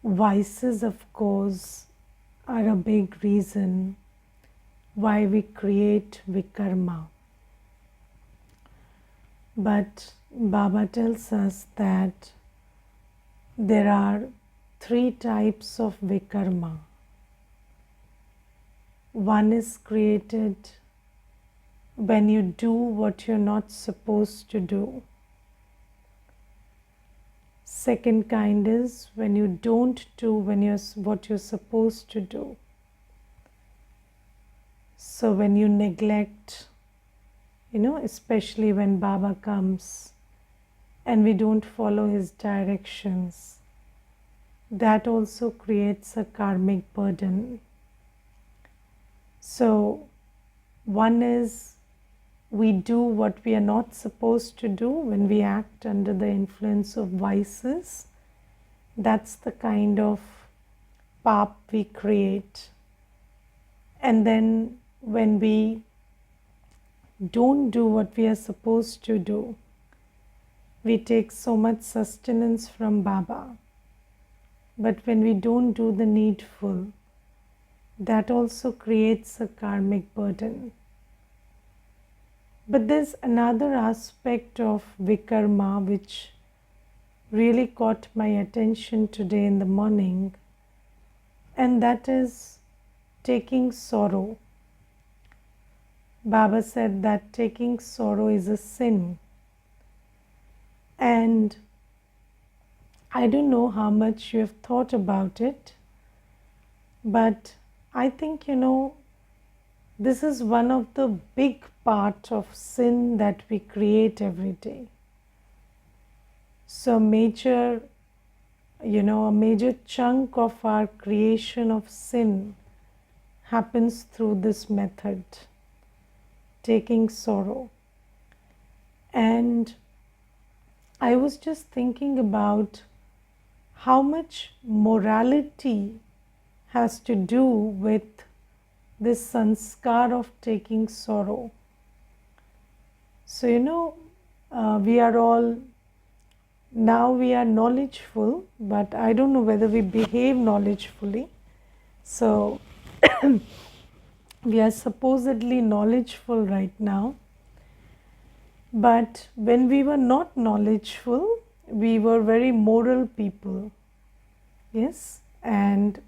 Vices, of course, are a big reason why we create vikarma. But Baba tells us that there are three types of vikarma. One is created when you do what you're not supposed to do. Second kind is when you don't do what you're supposed to do. So when you neglect, especially when Baba comes and we don't follow his directions, that also creates a karmic burden. So one is we do what we are not supposed to do when we act under the influence of vices. That's the kind of pap we create. And then when we don't do what we are supposed to do, we take so much sustenance from Baba. But when we don't do the needful, that also creates a karmic burden. But there's another aspect of vikarma which really caught my attention today in the morning, and that is taking sorrow. Baba said that taking sorrow is a sin. And I don't know how much you have thought about it, but I think, this is one of the big part of sin that we create every day. So a major chunk of our creation of sin happens through this method, taking sorrow. And I was just thinking about how much morality has to do with this sanskar of taking sorrow. So, we are all, now we are knowledgeful, but I don't know whether we behave knowledgefully. So, we are supposedly knowledgeful right now. But when we were not knowledgeful, we were very moral people. Yes, and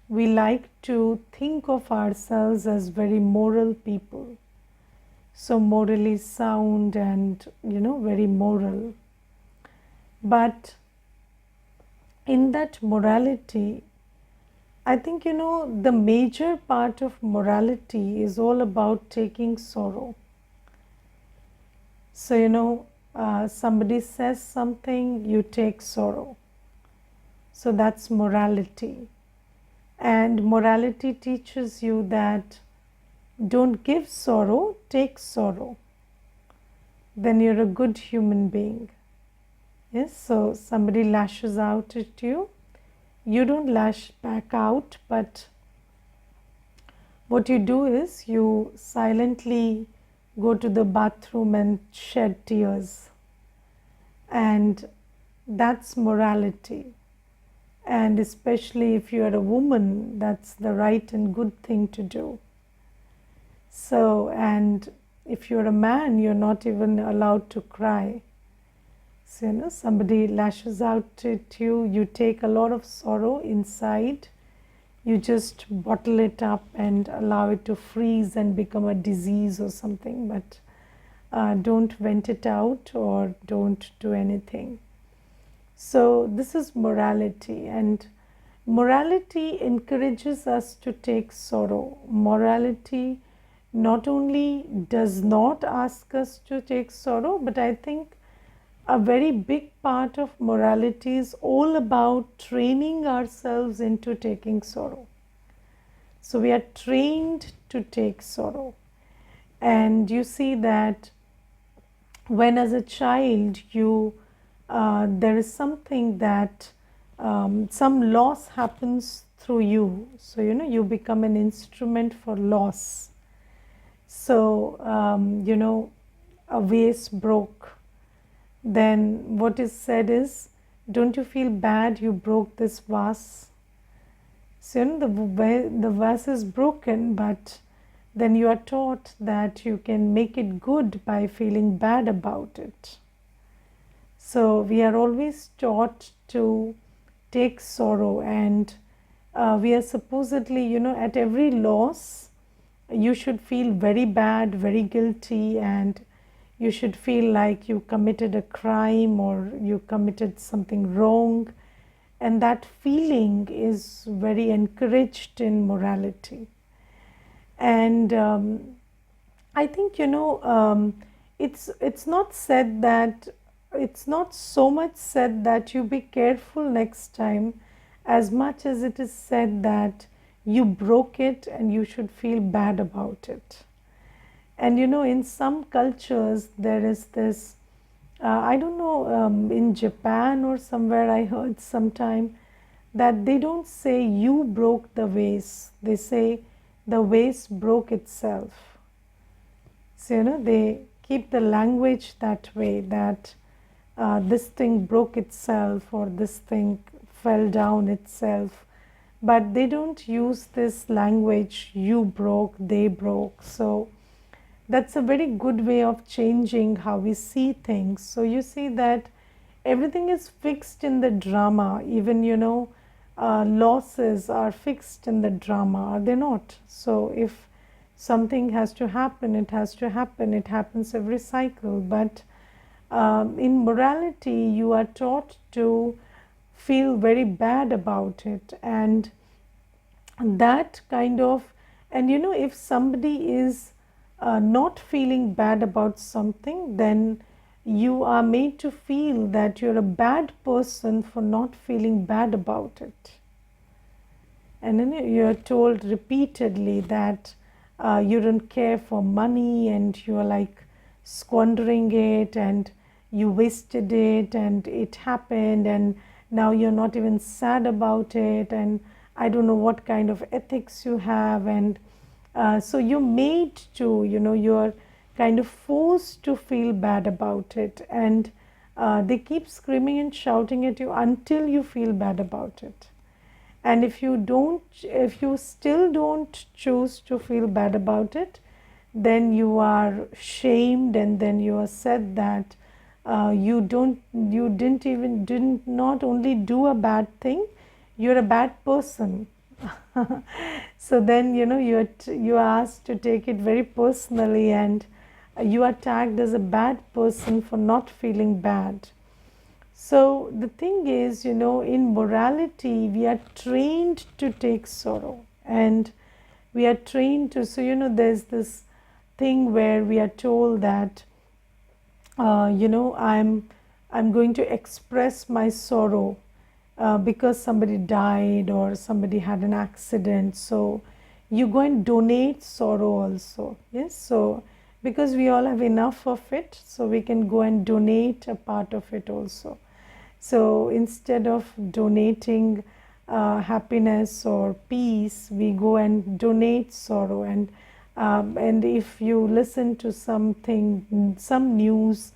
we like to think of ourselves as very moral people. So morally sound and, very moral. But in that morality, I think, the major part of morality is all about taking sorrow. So, somebody says something, you take sorrow. So that's morality. And morality teaches you that don't give sorrow, take sorrow. Then you're a good human being. Yes, so somebody lashes out at you. You don't lash back out, but what you do is you silently go to the bathroom and shed tears. And that's morality. And especially if you are a woman, that's the right and good thing to do. So, and if you're a man, you're not even allowed to cry. So, somebody lashes out at you, you take a lot of sorrow inside, you just bottle it up and allow it to freeze and become a disease or something, but don't vent it out or don't do anything. So this is morality, and morality encourages us to take sorrow. Morality not only does not ask us to take sorrow, but I think a very big part of morality is all about training ourselves into taking sorrow. So we are trained to take sorrow. And you see that when as a child there is something that some loss happens through you. So, you become an instrument for loss. So, a vase broke. Then what is said is don't you feel bad you broke this vase? So, the vase is broken, but then you are taught that you can make it good by feeling bad about it. So, we are always taught to take sorrow, and we are supposedly, at every loss, you should feel very bad, very guilty, and you should feel like you committed a crime or you committed something wrong. And that feeling is very encouraged in morality. And I think, it's not said that, it's not so much said that you be careful next time, as much as it is said that you broke it and you should feel bad about it. And in some cultures, there is this, I don't know, in Japan or somewhere I heard sometime that they don't say you broke the vase, they say the vase broke itself. So, they keep the language that way, that this thing broke itself or this thing fell down itself. But they don't use this language, you broke, they broke. So, that's a very good way of changing how we see things. So, you see that everything is fixed in the drama, even, losses are fixed in the drama, are they not? So, if something has to happen, it has to happen, it happens every cycle. But in morality, you are taught to feel very bad about it, and that kind of, and if somebody is not feeling bad about something, then you are made to feel that you're a bad person for not feeling bad about it. And then you're told repeatedly that you don't care for money and you're like squandering it and you wasted it and it happened and now you're not even sad about it, and I don't know what kind of ethics you have. And so you're made to, you're kind of forced to feel bad about it, and they keep screaming and shouting at you until you feel bad about it. And if you still don't choose to feel bad about it, then you are shamed, and then you are said that you didn't not only do a bad thing, you're a bad person. So then you're asked to take it very personally, and you are tagged as a bad person for not feeling bad. So the thing is, in morality, we are trained to take sorrow, and we are trained to, so there's this thing where we are told that I'm going to express my sorrow because somebody died or somebody had an accident. So you go and donate sorrow also. Yes, so because we all have enough of it, so we can go and donate a part of it also. So instead of donating happiness or peace, we go and donate sorrow. And if you listen to some news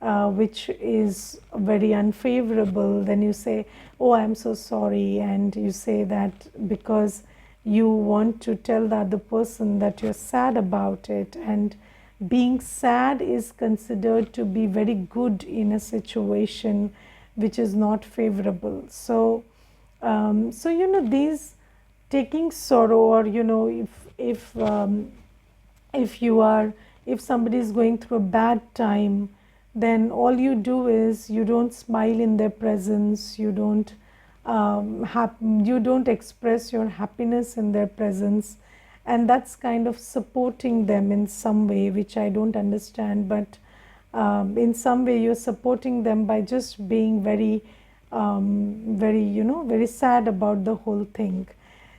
which is very unfavorable, then you say, oh, I'm so sorry, and you say that because you want to tell the other person that you're sad about it, and being sad is considered to be very good in a situation which is not favorable. So these taking sorrow, or if somebody is going through a bad time, then all you do is you don't smile in their presence, you don't express your happiness in their presence, and that's kind of supporting them in some way, which I don't understand. But in some way you're supporting them by just being very very sad about the whole thing.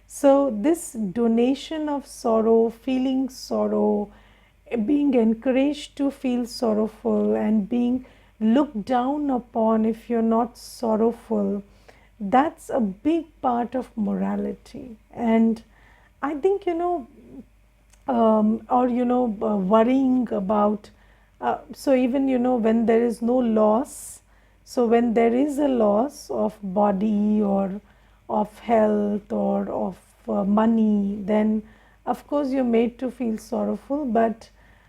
So this donation of sorrow, feeling sorrow, being encouraged to feel sorrowful, and being looked down upon if you're not sorrowful, that's a big part of morality. And I think worrying about so even when there is no loss, So when there is a loss of body or of health or of money, then of course you're made to feel sorrowful. But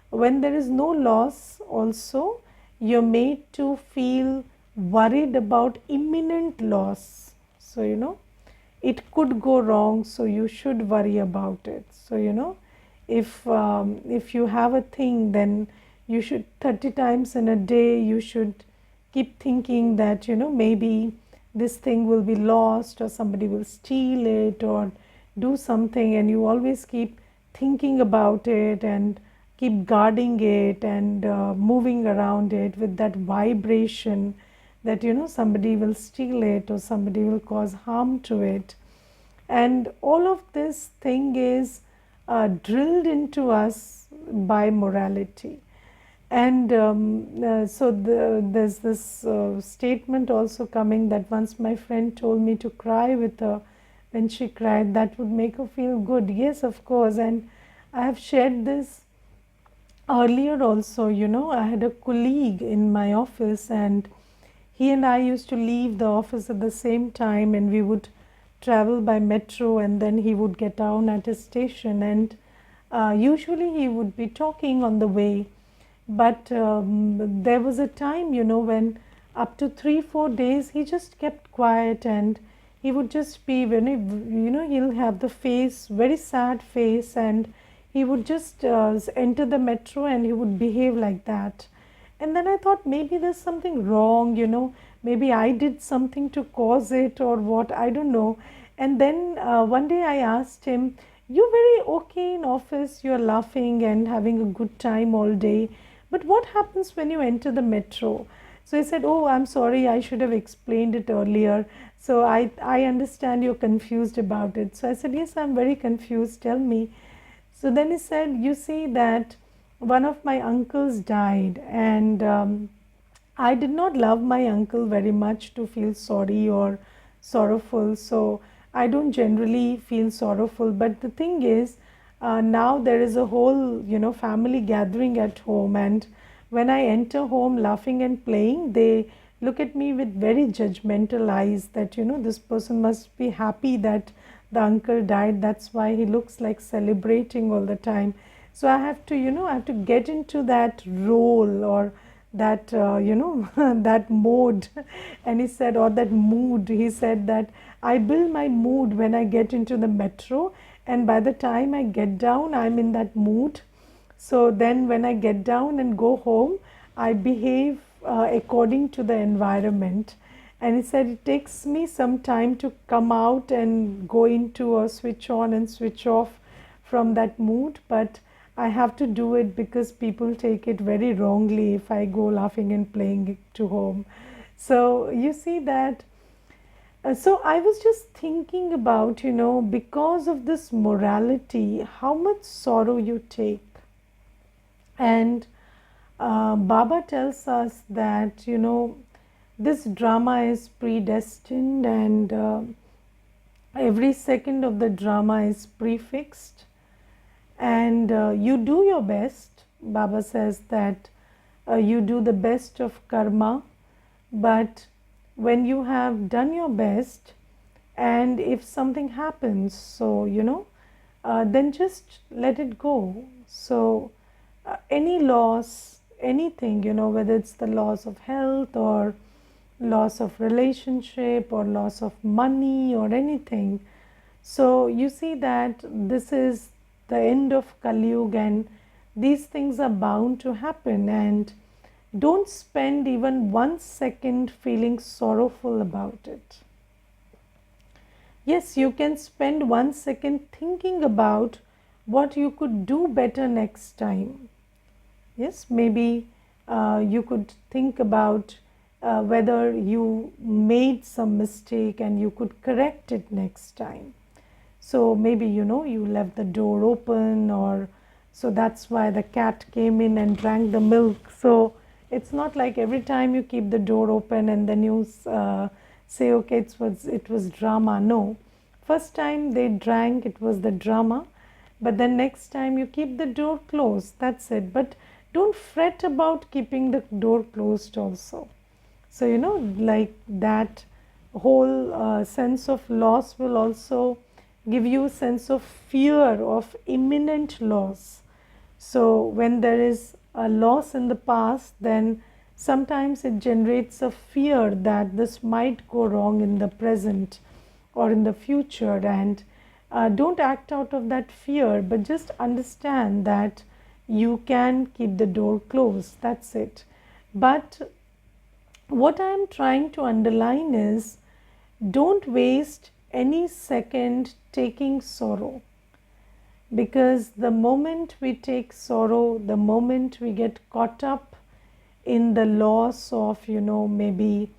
when there is no loss also, you're made to feel worried about imminent loss. So it could go wrong, so you should worry about it. So if you have a thing, then you should 30 times in a day you should keep thinking that maybe this thing will be lost or somebody will steal it or do something, and you always keep thinking about it and keep guarding it and moving around it with that vibration that somebody will steal it or somebody will cause harm to it. And all of this thing is drilled into us by morality. And there's this statement also coming that once my friend told me to cry with her. When she cried, that would make her feel good. Yes, of course. And I have shared this earlier also. I had a colleague in my office, and he and I used to leave the office at the same time, and we would travel by metro, and then he would get down at his station, and usually he would be talking on the way. But there was a time, when up to 3-4 days he just kept quiet, and he would just be, when he'll have the face, very sad face, and he would just enter the metro and he would behave like that. And then I thought maybe there's something wrong, maybe I did something to cause it or what, I don't know. And then one day I asked him, "You're very okay in office, you're laughing and having a good time all day, but what happens when you enter the metro?" So he said, "Oh, I'm sorry, I should have explained it earlier. So I understand you're confused about it." So I said, "Yes, I'm very confused, tell me." So then he said, "You see that one of my uncles died, and I did not love my uncle very much to feel sorry or sorrowful. So I don't generally feel sorrowful. But the thing is, now there is a whole, family gathering at home. And when I enter home laughing and playing, they look at me with very judgmental eyes that, this person must be happy that the uncle died. That's why he looks like celebrating all the time. So I have to, I have to get into that role or that, that mode." And he said, or that mood, he said that I build my mood when I get into the metro. And by the time I get down, I'm in that mood. So then when I get down and go home, I behave according to the environment. And he said it takes me some time to come out and go into or switch on and switch off from that mood, but I have to do it because people take it very wrongly if I go laughing and playing to home. So you see that. So I was just thinking about, because of this morality, how much sorrow you take. And Baba tells us that, this drama is predestined, and every second of the drama is prefixed. And you do your best. Baba says that you do the best of karma, but when you have done your best, and if something happens, so then just let it go. So any loss, anything, whether it's the loss of health or loss of relationship or loss of money or anything. So you see that this is the end of Kali Yuga, and these things are bound to happen. And don't spend even 1 second feeling sorrowful about it. Yes, you can spend 1 second thinking about what you could do better next time. Yes, maybe you could think about whether you made some mistake and you could correct it next time. So maybe you left the door open, or so that's why the cat came in and drank the milk. So it's not like every time you keep the door open and then you say, okay, it was drama. No, first time they drank, it was the drama, but then next time you keep the door closed. That's it. But don't fret about keeping the door closed also. So, like that whole sense of loss will also give you a sense of fear of imminent loss. So, when there is a loss in the past, then sometimes it generates a fear that this might go wrong in the present or in the future. And don't act out of that fear, but just understand that you can keep the door closed. That's it. But what I'm trying to underline is, don't waste any second taking sorrow, because the moment we take sorrow, the moment we get caught up in the loss of, maybe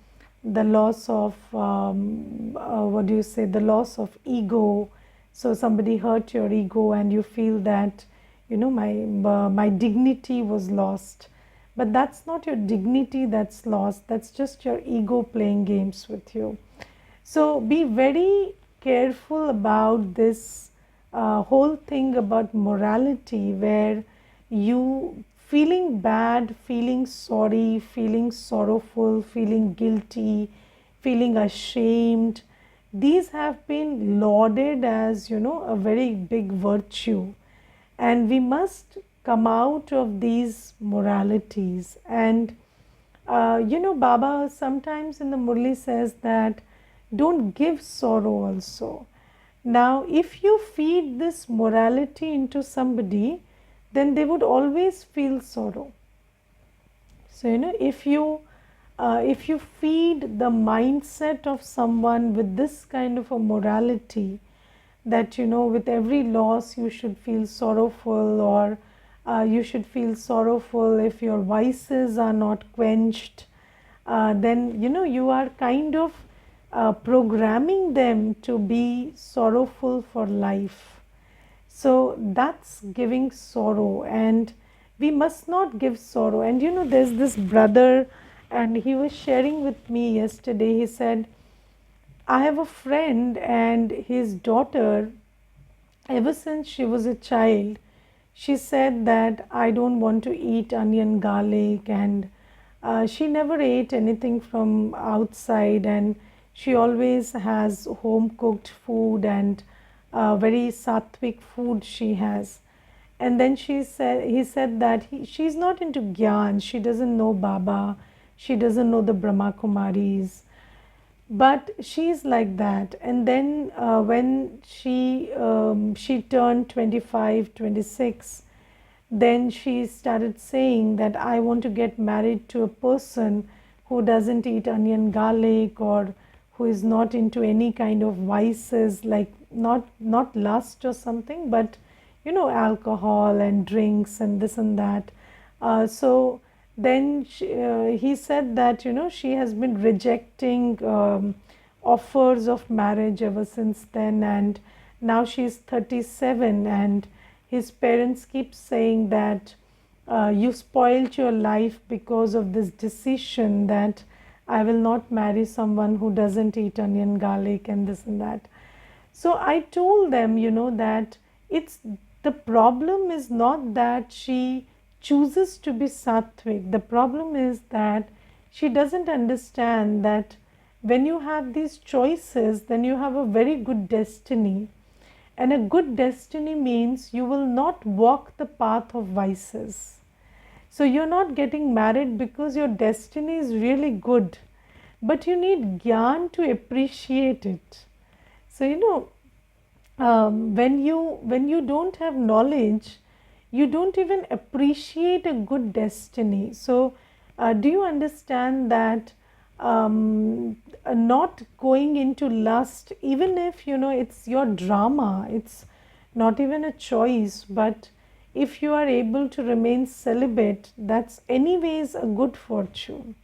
the loss of, what do you say, the loss of ego. So somebody hurt your ego and you feel that, my dignity was lost. But that's not your dignity that's lost, that's just your ego playing games with you. So be very careful about this whole thing about morality, where you feeling bad, feeling sorry, feeling sorrowful, feeling guilty, feeling ashamed, these have been lauded as, a very big virtue. And we must come out of these moralities. And Baba sometimes in the Murli says that don't give sorrow also. Now, if you feed this morality into somebody, then they would always feel sorrow. So, if you feed the mindset of someone with this kind of a morality, that with every loss you should feel sorrowful, or you should feel sorrowful if your vices are not quenched, then you are kind of programming them to be sorrowful for life. So that's giving sorrow, and we must not give sorrow. And there's this brother, and he was sharing with me yesterday. He said, I have a friend, and his daughter, ever since she was a child, she said that I don't want to eat onion garlic, and she never ate anything from outside, and she always has home cooked food, and very sattvic food she has. And then he said that she's not into gyan, she doesn't know Baba, she doesn't know the Brahma Kumaris, but she's like that. And then when she turned 25, 26, then she started saying that I want to get married to a person who doesn't eat onion garlic, or who is not into any kind of vices, like not lust or something, but alcohol and drinks and this and that. So then he said that she has been rejecting offers of marriage ever since then, and now she's 37, and his parents keep saying that you spoiled your life because of this decision that I will not marry someone who doesn't eat onion garlic and this and that. So I told them, that it's the problem is not that she chooses to be sattvic. The problem is that she doesn't understand that when you have these choices, then you have a very good destiny. And a good destiny means you will not walk the path of vices. So you're not getting married because your destiny is really good, but you need gyan to appreciate it. So when you don't have knowledge, you don't even appreciate a good destiny. So do you understand that not going into lust, even if it's your drama, it's not even a choice, but if you are able to remain celibate, that's anyways a good fortune.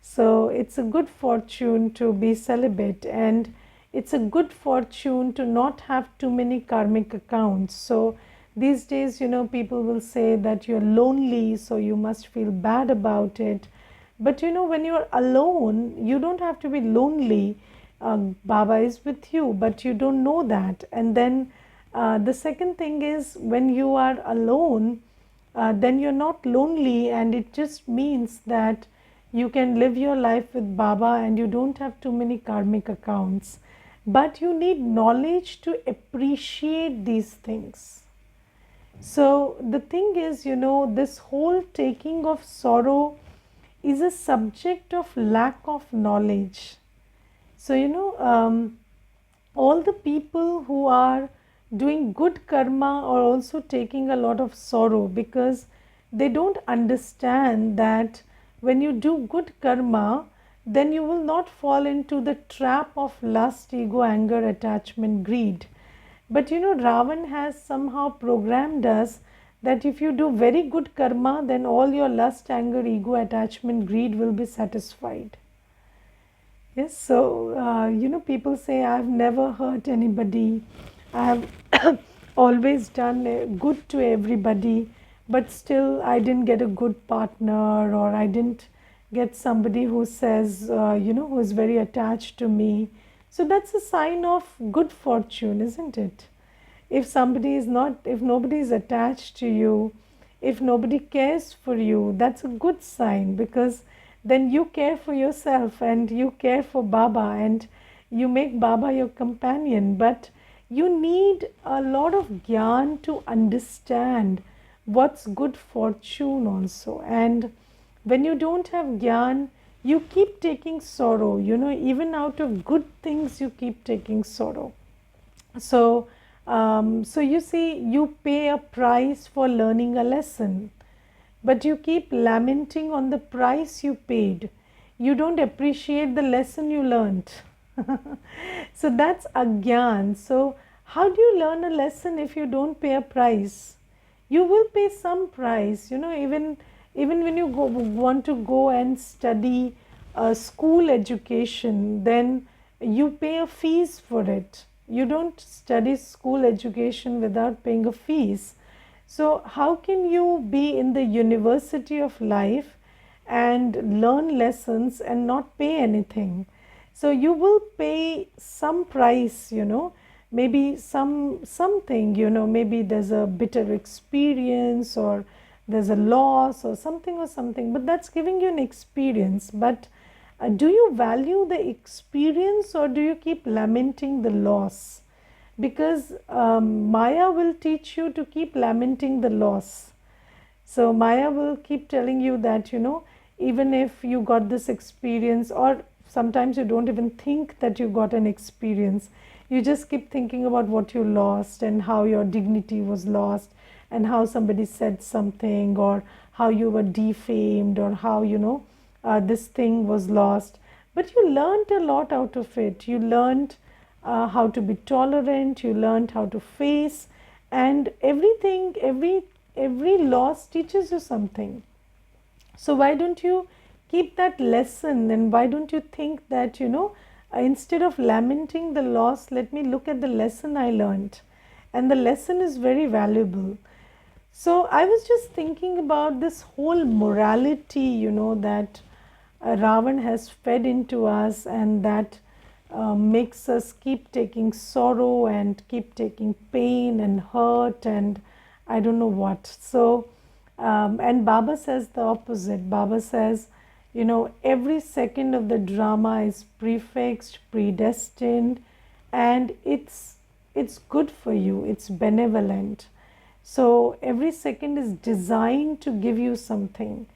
So it's a good fortune to be celibate, and it's a good fortune to not have too many karmic accounts. So these days, people will say that you're lonely, so you must feel bad about it. But when you're alone, you don't have to be lonely. Baba is with you, but you don't know that. And then the second thing is, when you are alone, then you're not lonely, and it just means that You can live your life with Baba and you don't have too many karmic accounts. But you need knowledge to appreciate these things. So the thing is, this whole taking of sorrow is a subject of lack of knowledge. So, all the people who are doing good karma are also taking a lot of sorrow because they don't understand that when you do good karma, then you will not fall into the trap of lust, ego, anger, attachment, greed. But Ravan has somehow programmed us that if you do very good karma, then all your lust, anger, ego, attachment, greed will be satisfied. Yes, so people say, I've never hurt anybody, I have always done good to everybody, but still I didn't get a good partner, or I didn't get somebody who says, who is very attached to me. So that's a sign of good fortune, isn't it? If somebody is not, if nobody is attached to you, if nobody cares for you, that's a good sign, because then you care for yourself and you care for Baba and you make Baba your companion. But you need a lot of gyan to understand what's good fortune also. And when you don't have gyan, you keep taking sorrow, even out of good things you keep taking sorrow. So so you see, you pay a price for learning a lesson, but you keep lamenting on the price you paid. You don't appreciate the lesson you learned. So that's agyan. So how do you learn a lesson if you don't pay a price? You will pay some price, even when you want to go and study school education, then you pay a fees for it. You don't study school education without paying a fees. So how can you be in the university of life and learn lessons and not pay anything? So you will pay some price, maybe something, maybe there's a bitter experience, or there's a loss or something, but that's giving you an experience. But do you value the experience, or do you keep lamenting the loss? Because Maya will teach you to keep lamenting the loss. So Maya will keep telling you that, even if you got this experience, or sometimes you don't even think that you got an experience, you just keep thinking about what you lost and how your dignity was lost, and how somebody said something, or how you were defamed, or how, this thing was lost. But you learned a lot out of it. You learned how to be tolerant, you learned how to face, and everything, every loss teaches you something. So why don't you keep that lesson, and why don't you think that, instead of lamenting the loss, let me look at the lesson I learned. And the lesson is very valuable. So I was just thinking about this whole morality, that Ravan has fed into us, and that makes us keep taking sorrow and keep taking pain and hurt and I don't know what. So and Baba says the opposite. Baba says, every second of the drama is prefixed, predestined, and it's good for you, it's benevolent. So every second is designed to give you something.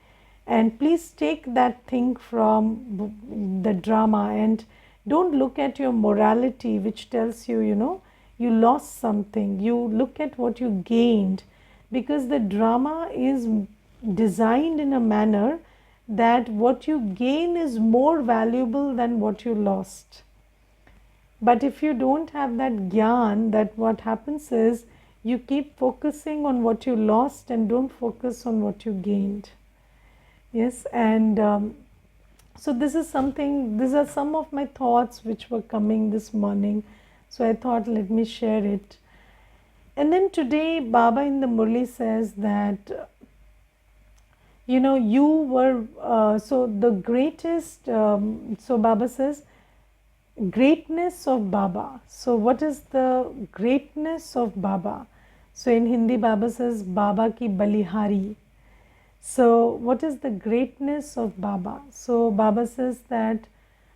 And please take that thing from the drama, and don't look at your morality, which tells you, you lost something. You look at what you gained, because the drama is designed in a manner that what you gain is more valuable than what you lost. But if you don't have that gyan, that what happens is you keep focusing on what you lost and don't focus on what you gained. Yes, and so this is something, these are some of my thoughts which were coming this morning. So I thought, let me share it. And then today Baba in the Murli says that, you were, so the greatest, so Baba says, greatness of Baba. So what is the greatness of Baba? So in Hindi Baba says, Baba ki balihari. So, what is the greatness of Baba? So, Baba says that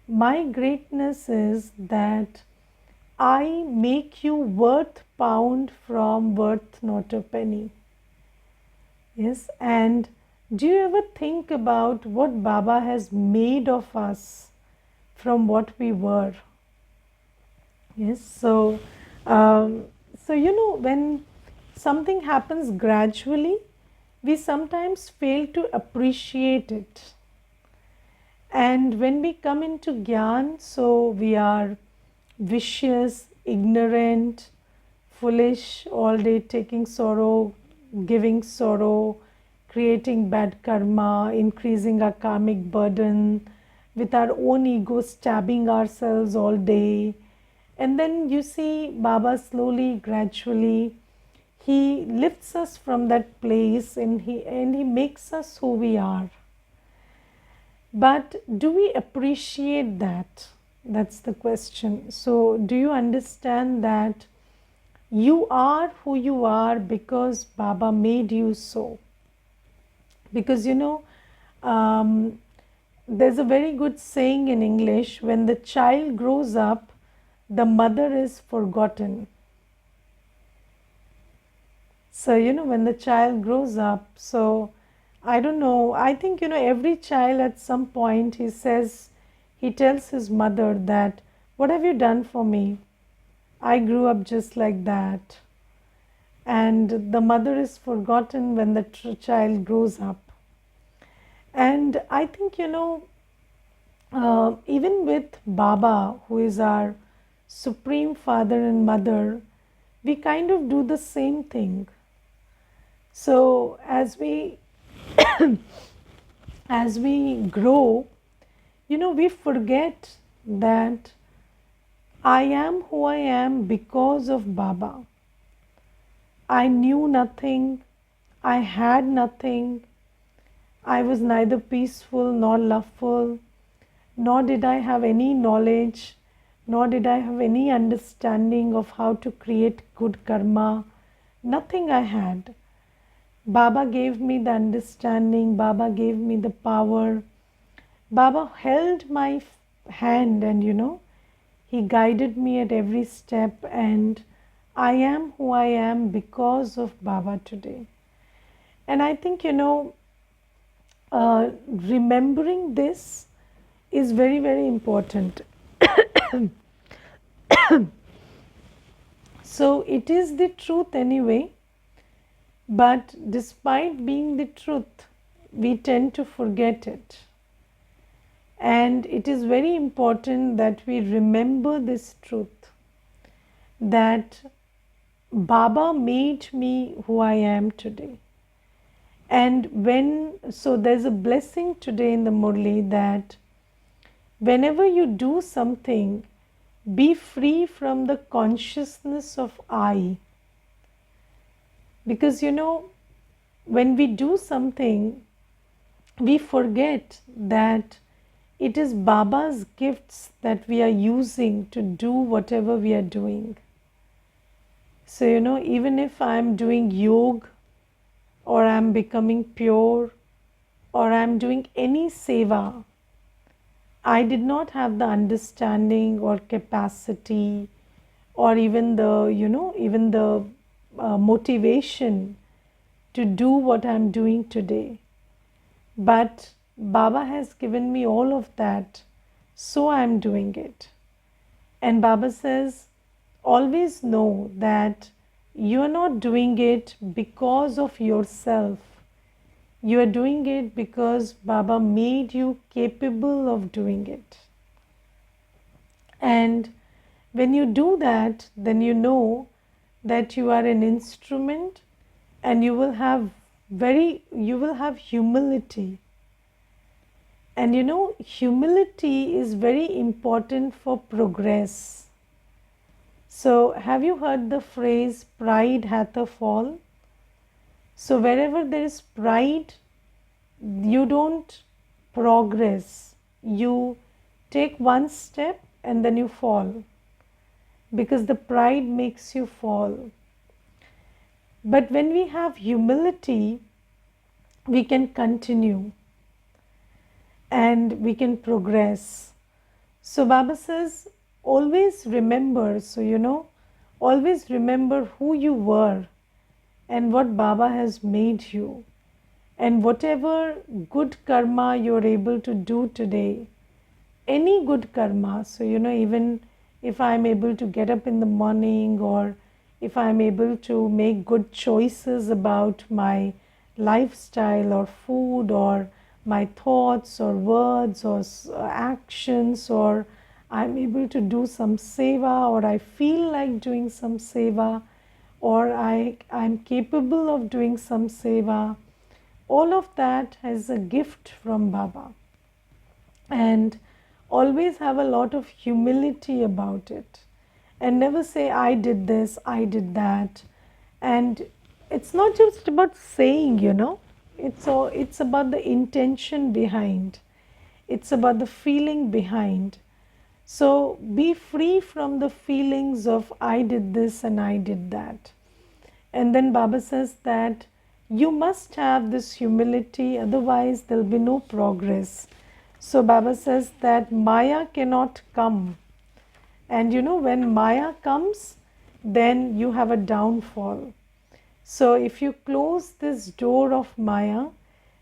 my greatness is that I make you worth pound from worth not a penny. Yes, and do you ever think about what Baba has made of us from what we were? Yes, um, when something happens gradually, we sometimes fail to appreciate it. And when we come into Gyan, so we are vicious, ignorant, foolish, all day taking sorrow, giving sorrow, creating bad karma, increasing our karmic burden, with our own ego stabbing ourselves all day. And then you see Baba slowly, gradually, he lifts us from that place, and he makes us who we are. But do we appreciate that? That's the question. So, do you understand that you are who you are because Baba made you so? Because there's a very good saying in English, when the child grows up, the mother is forgotten. So, when the child grows up, so I don't know, I think, every child at some point he tells his mother that, what have you done for me? I grew up just like that. And the mother is forgotten when the child grows up. And I think, even with Baba, who is our supreme father and mother, we kind of do the same thing. So as we grow, we forget that I am who I am because of Baba. I knew nothing, I had nothing, I was neither peaceful nor loveful, nor did I have any knowledge, nor did I have any understanding of how to create good karma. Nothing I had. Baba gave me the understanding, Baba gave me the power. Baba held my hand, and he guided me at every step, and I am who I am because of Baba today. And I think, remembering this is very, very important. So it is the truth anyway, but despite being the truth, we tend to forget it. And it is very important that we remember this truth, that Baba made me who I am today. And so there's a blessing today in the Murli that whenever you do something, be free from the consciousness of I. Because when we do something, we forget that it is Baba's gifts that we are using to do whatever we are doing. So, even if I'm doing yoga, or I'm becoming pure, or I'm doing any seva, I did not have the understanding or capacity, or even the motivation to do what I'm doing today. But Baba has given me all of that, so I'm doing it. And Baba says, always know that you are not doing it because of yourself. You are doing it because Baba made you capable of doing it. And when you do that, then you know that you are an instrument, and you will have humility. And humility is very important for progress. So, have you heard the phrase, pride hath a fall? So, wherever there is pride, you don't progress. You take one step and then you fall, because the pride makes you fall. But when we have humility, we can continue and we can progress. So Baba says, always remember, always remember who you were and what Baba has made you. And whatever good karma you're able to do today, any good karma, even if I'm able to get up in the morning, or if I'm able to make good choices about my lifestyle or food or my thoughts or words or actions, or I'm able to do some seva, or I feel like doing some seva, or I'm capable of doing some seva, all of that is a gift from Baba. And always have a lot of humility about it, and never say I did this, I did that. And it's not just about saying, it's about the intention behind, it's about the feeling behind. So be free from the feelings of I did this and I did that. And then Baba says that you must have this humility, otherwise there'll be no progress. So Baba says that Maya cannot come. And when Maya comes, then you have a downfall. So if you close this door of Maya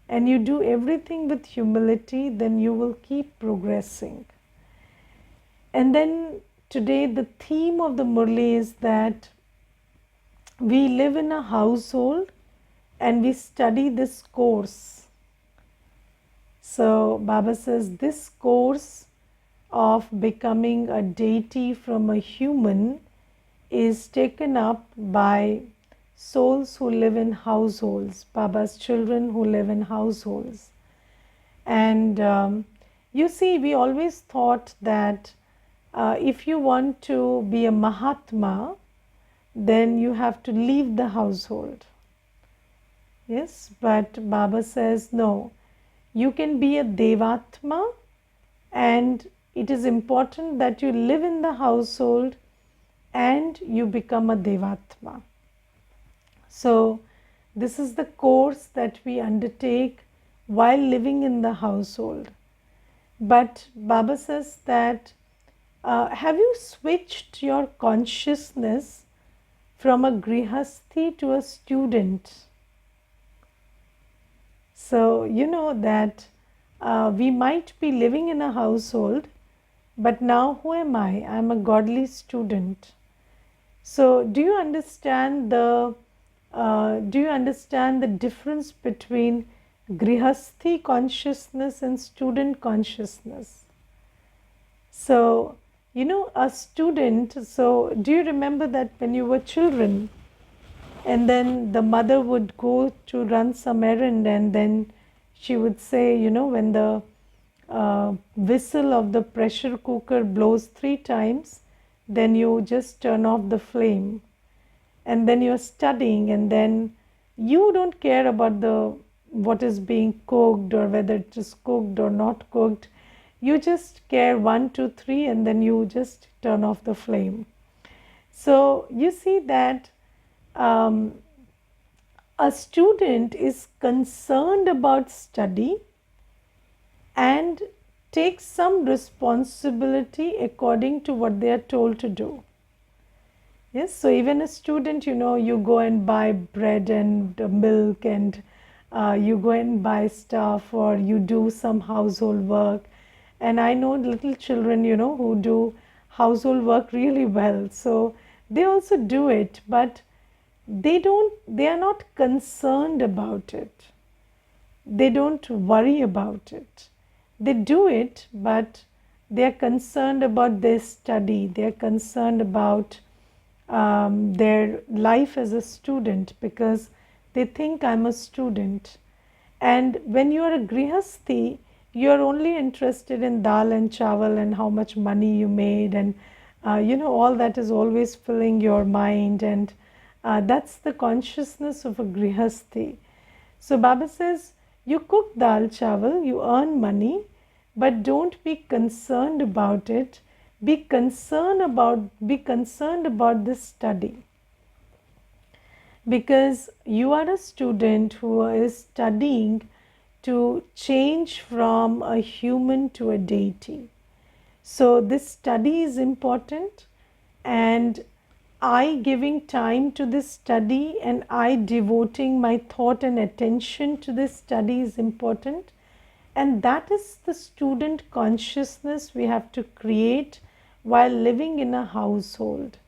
and you do everything with humility, then you will keep progressing. And then today the theme of the Murli is that we live in a household and we study this course. So Baba says this course of becoming a deity from a human is taken up by souls who live in households, Baba's children who live in households. And you see, we always thought that if you want to be a Mahatma, then you have to leave the household. Yes, but Baba says no, you can be a Devatma, and it is important that you live in the household and you become a Devatma. So this is the course that we undertake while living in the household. But Baba says that have you switched your consciousness from a grihasthi to a student? So you know that we might be living in a household, but now who am I? I'm a godly student. So do you understand the difference between grihasthi consciousness and student consciousness? So a student, so do you remember that when you were children, and then the mother would go to run some errand, and then she would say, when the whistle of the pressure cooker blows 3 times, then you just turn off the flame. And then you're studying, and then you don't care about what is being cooked or whether it is cooked or not cooked. You just care 1, 2, 3, and then you just turn off the flame. So you see that a student is concerned about study and takes some responsibility according to what they are told to do. Yes, so even a student, you go and buy bread and milk, and you go and buy stuff, or you do some household work. And I know little children, who do household work really well. So they also do it, but they are not concerned about it. They don't worry about it. They do it, but they are concerned about their study. They are concerned about their life as a student, because they think I'm a student. And when you are a grihasthi, you are only interested in dal and chawal and how much money you made, and all that is always filling your mind, and that's the consciousness of a grihasthi. So Baba says, you cook dal chawal, you earn money, but don't be concerned about it. Be concerned about this study. because you are a student who is studying to change from a human to a deity. So, this study is important, and I giving time to this study and I devoting my thought and attention to this study is important. And that is the student consciousness we have to create while living in a household.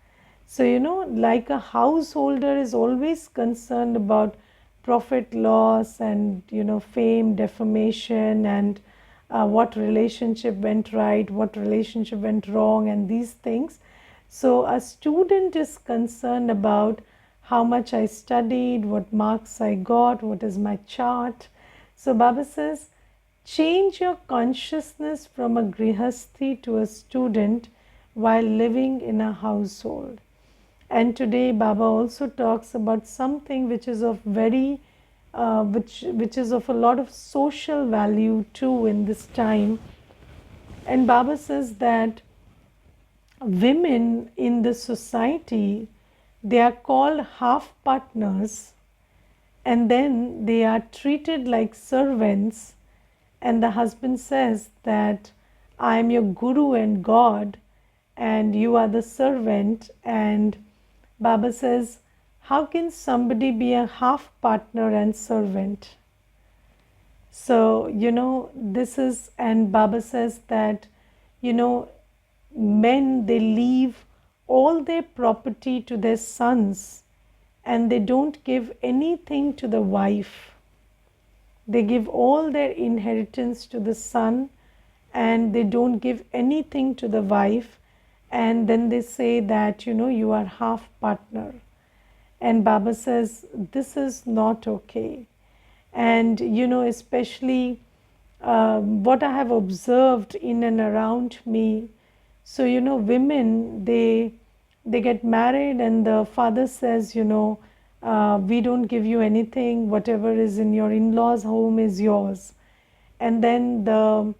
So, like a householder is always concerned about profit loss and, fame, defamation, and what relationship went right, what relationship went wrong, and these things. So, a student is concerned about how much I studied, what marks I got, what is my chart. So, Baba says, change your consciousness from a grihasthi to a student while living in a household. And today Baba also talks about something which is of very which is of a lot of social value too in this time. And Baba says that women in the society, they are called half partners, and then they are treated like servants, and the husband says that I am your guru and God and you are the servant. And Baba says, how can somebody be a half partner and servant? So, this is, and Baba says that, men, they leave all their property to their sons and they don't give anything to the wife. They give all their inheritance to the son and they don't give anything to the wife. And then they say that, you are half partner. And Baba says, this is not okay. And, especially what I have observed in and around me. So, women, they get married and the father says, we don't give you anything, whatever is in your in-laws' home is yours. And then the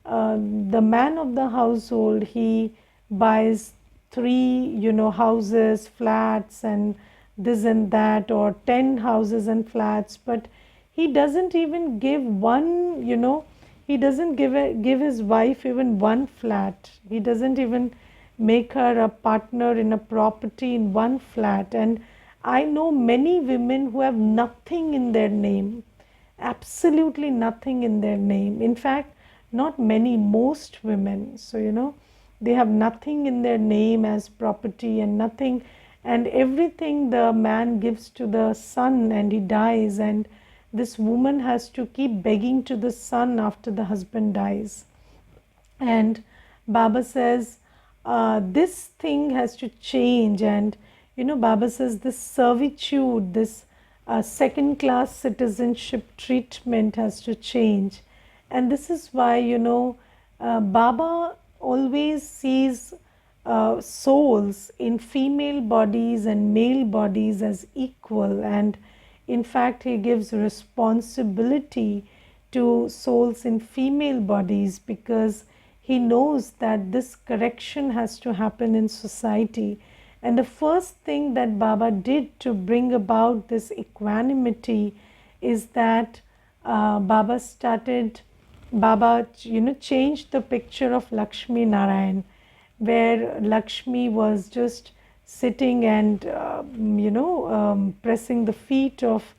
man of the household, he buys 3 houses, flats, and this and that, or 10 houses and flats, but he doesn't even give one, he doesn't give his wife even one flat. He doesn't even make her a partner in a property in one flat. And I know many women who have nothing in their name, absolutely nothing in their name. In fact, not many, most women. So, they have nothing in their name as property and nothing, and everything the man gives to the son and he dies, and this woman has to keep begging to the son after the husband dies. And Baba says this thing has to change. And Baba says this servitude, this second class citizenship treatment has to change. And this is why Baba always sees souls in female bodies and male bodies as equal, and in fact he gives responsibility to souls in female bodies because he knows that this correction has to happen in society. And the first thing that Baba did to bring about this equanimity is that Baba changed the picture of Lakshmi Narayan, where Lakshmi was just sitting and pressing the feet of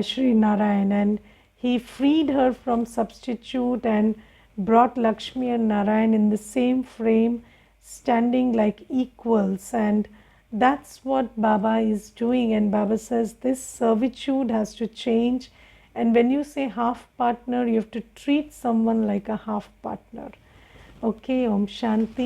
Sri Narayan, and he freed her from substitute and brought Lakshmi and Narayan in the same frame, standing like equals. And that's what Baba is doing. And Baba says this servitude has to change. And when you say half partner, you have to treat someone like a half partner. Okay, Om Shanti.